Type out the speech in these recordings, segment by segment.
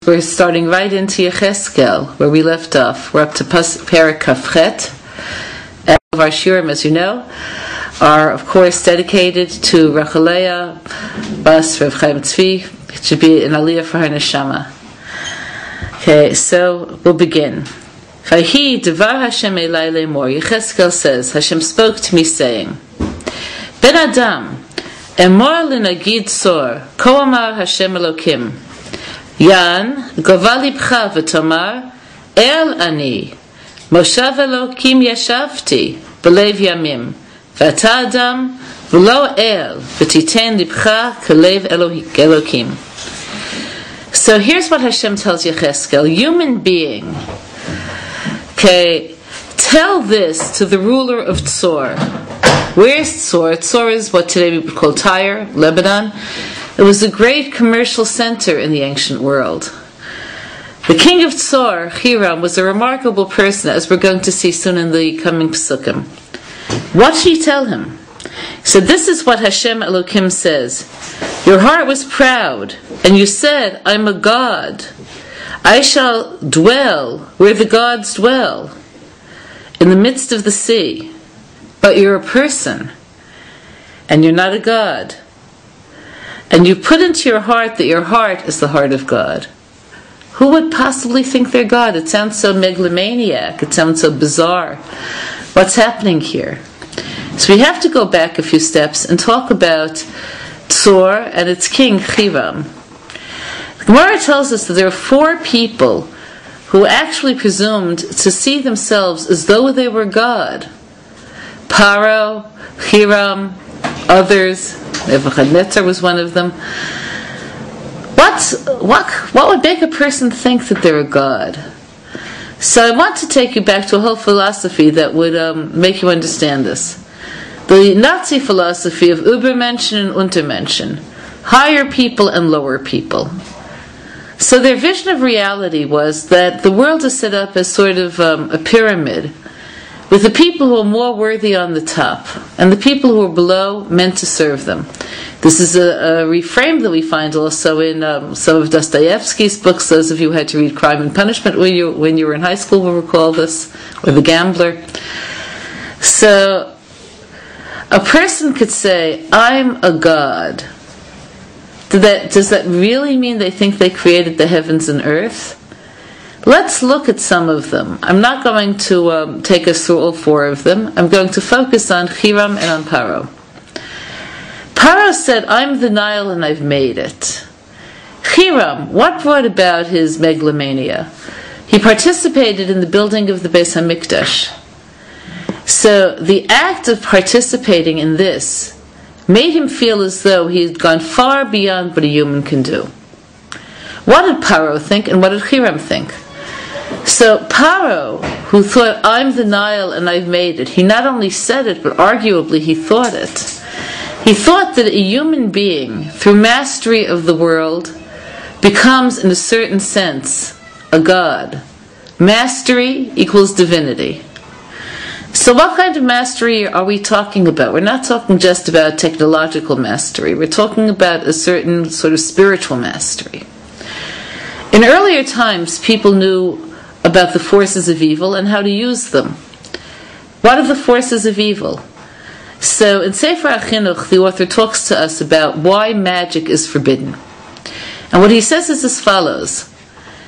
We're starting right into Yecheskel, where we left off. We're up to Perek Kafchet. All of our Chiram, as you know, are of course dedicated to Rachalea, Bas Rav Chaim Tzvi. It should be an aliyah for her neshama. Okay, so we'll begin. Vayhi devar Hashem elai lemor. Yecheskel says, Hashem spoke to me saying, Ben Adam, emor l'nagid sor, ko amar Hashem Elokim. Yan, gova libcha v'tomar, el ani, moshav Elokim yashavti, b'lev yamim, v'ata Adam, v'lo el, v'titen libcha k'lev Elokim. So here's what Hashem tells Yecheskel, human being, okay, tell this to the ruler of Tzor. Where's Tzor? Tzor is what today we would call Tyre, Lebanon. It was a great commercial center in the ancient world. The king of Tzor, Chiram, was a remarkable person, as we're going to see soon in the coming Psukim. What did he tell him? He said, this is what Hashem Elokim says. Your heart was proud, and you said, I'm a god. I shall dwell where the gods dwell, in the midst of the sea. But you're a person, and you're not a god. And you put into your heart that your heart is the heart of God. Who would possibly think they're God? It sounds so megalomaniac. It sounds so bizarre. What's happening here? So we have to go back a few steps and talk about Tzor and its king, Chiram. The Gemara tells us that there are 4 people who actually presumed to see themselves as though they were God. Paro, Chiram, others. Nebuchadnezzar was one of them. What would make a person think that they're a god? So I want to take you back to a whole philosophy that would make you understand this. The Nazi philosophy of Übermenschen and Untermenschen, higher people and lower people. So their vision of reality was that the world is set up as sort of a pyramid, with the people who are more worthy on the top, and the people who are below meant to serve them. This is a reframe that we find also in some of Dostoevsky's books. Those of you who had to read Crime and Punishment when you were in high school will recall this, or The Gambler. So a person could say, I'm a god. Does that really mean they think they created the heavens and earth? Let's look at some of them. I'm not going to take us through all 4 of them. I'm going to focus on Chiram and on Paro. Paro said, I'm the Nile and I've made it. Chiram, what brought about his megalomania? He participated in the building of the Beis HaMikdash. So the act of participating in this made him feel as though he had gone far beyond what a human can do. What did Paro think and what did Chiram think? So Paro, who thought, I'm the Nile and I've made it, he not only said it, but arguably he thought it. He thought that a human being, through mastery of the world, becomes, in a certain sense, a god. Mastery equals divinity. So what kind of mastery are we talking about? We're not talking just about technological mastery. We're talking about a certain sort of spiritual mastery. In earlier times, people knew about the forces of evil and how to use them. What are the forces of evil? So in Sefer HaChinuch, the author talks to us about why magic is forbidden. And what he says is as follows.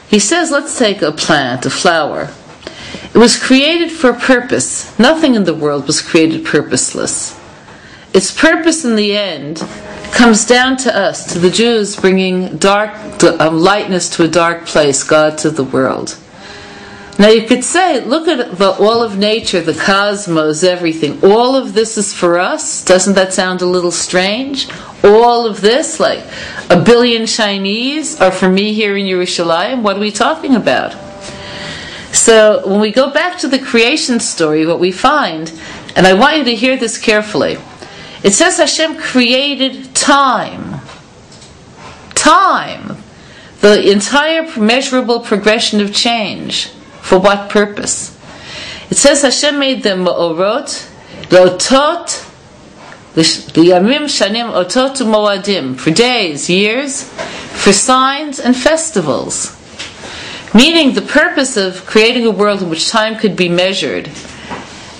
He says, let's take a plant, a flower. It was created for a purpose. Nothing in the world was created purposeless. Its purpose in the end comes down to us, to the Jews, bringing lightness to a dark place, God to the world. Now you could say, look at all of nature, the cosmos, everything. All of this is for us. Doesn't that sound a little strange? All of this, like 1 billion Chinese, are for me here in Yerushalayim. What are we talking about? So when we go back to the creation story, what we find, and I want you to hear this carefully, it says Hashem created time. Time. The entire measurable progression of change. For what purpose? It says Hashem made them ma'orot, lotot, liyamim shanim otot u'moadim, for days, years, for signs and festivals. Meaning the purpose of creating a world in which time could be measured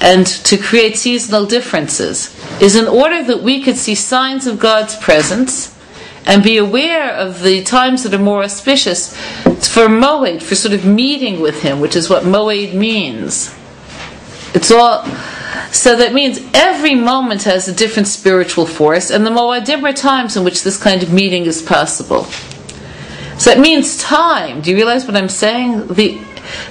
and to create seasonal differences is in order that we could see signs of God's presence and be aware of the times that are more auspicious for Moed, for sort of meeting with Him, which is what Moed means. It's all... So that means every moment has a different spiritual force, and the Moedim are times in which this kind of meeting is possible. So it means time. Do you realize what I'm saying? The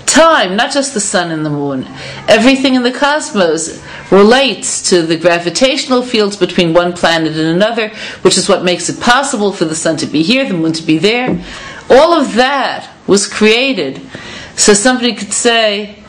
time, not just the sun and the moon. Everything in the cosmos relates to the gravitational fields between one planet and another, which is what makes it possible for the sun to be here, the moon to be there. All of that was created so somebody could say,